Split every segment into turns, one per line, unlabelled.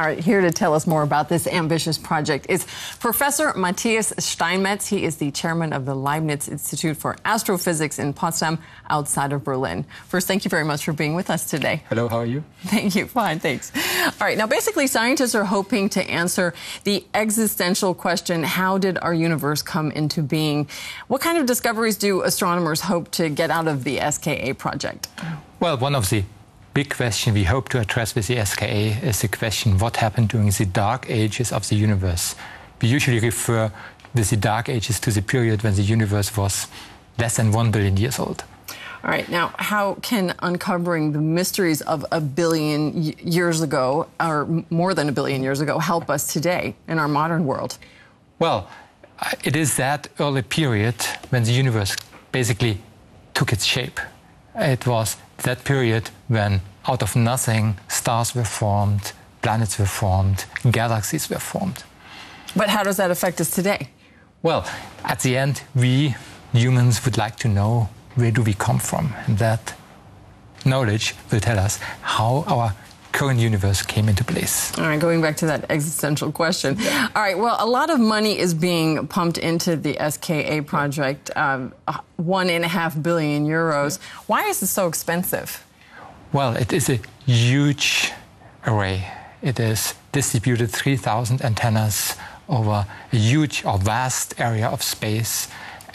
right, here to tell us more about this ambitious project is Professor Matthias Steinmetz. He is the chairman of the Leibniz Institute for Astrophysics in Potsdam, outside of Berlin. First, thank you very much for being with us today.
Hello, how are you?
Thank you. Fine, thanks. All right, now basically scientists are hoping to answer the existential question, how did our universe come into being? What kind of discoveries do astronomers hope to get out of the SKA project?
Well, one of the big questions we hope to address with the SKA is the question, what happened during the dark ages of the universe? We usually refer with the dark ages to the period when the universe was less than 1 billion years old.
All right, now how can uncovering the mysteries of a billion years ago, or more than a billion years ago, help us today in our modern world?
Well, it is that early period when the universe basically took its shape. It was that period when out of nothing stars were formed, planets were formed, galaxies were formed.
But how does that affect us today?
Well, at the end, we humans would like to know where do we come from. And that knowledge will tell us how our current universe came into place.
All right, going back to that existential question. Yeah. All right, well, a lot of money is being pumped into the SKA project, 1.5 billion euros. Yeah. Why is it so expensive?
Well, it is a huge array. It is distributed 3,000 antennas over a huge or vast area of space,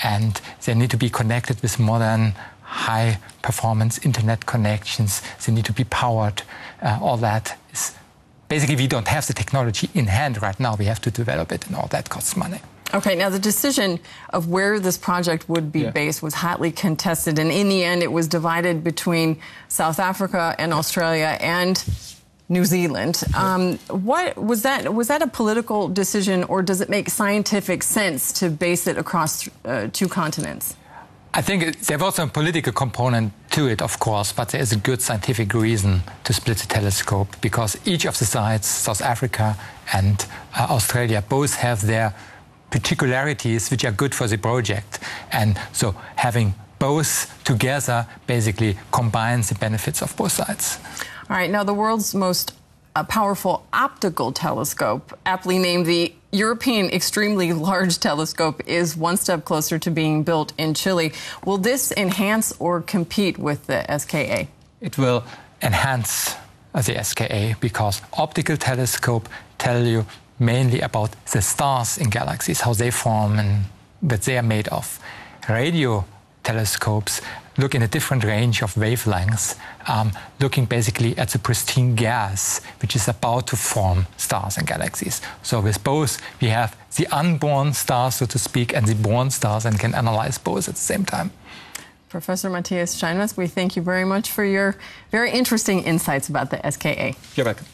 and they need to be connected with modern high-performance internet connections. They need to be powered. All that is basically, we don't have the technology in hand right now. We have to develop it, and all that costs money.
Okay, now the decision of where this project would be based was hotly contested, and in the end, it was divided between South Africa and Australia and New Zealand. What was that? Was that a political decision, or does it make scientific sense to base it across two continents?
I think there was a political component to it, of course, but there is a good scientific reason to split the telescope, because each of the sites, South Africa and Australia, both have their particularities which are good for the project. And so having both together basically combines the benefits of both sides.
All right, now the world's most powerful optical telescope, aptly named the European Extremely Large Telescope, is one step closer to being built in Chile. Will this enhance or compete with the SKA?
It will enhance the SKA, because optical telescope tell you mainly about the stars in galaxies, how they form and what they are made of. Radio telescopes look in a different range of wavelengths, looking basically at the pristine gas which is about to form stars and galaxies. So with both, we have the unborn stars, so to speak, and the born stars, and can analyze both at the same time.
Professor Matthias Steinmetz, we thank you very much for your very interesting insights about the SKA.
You're welcome.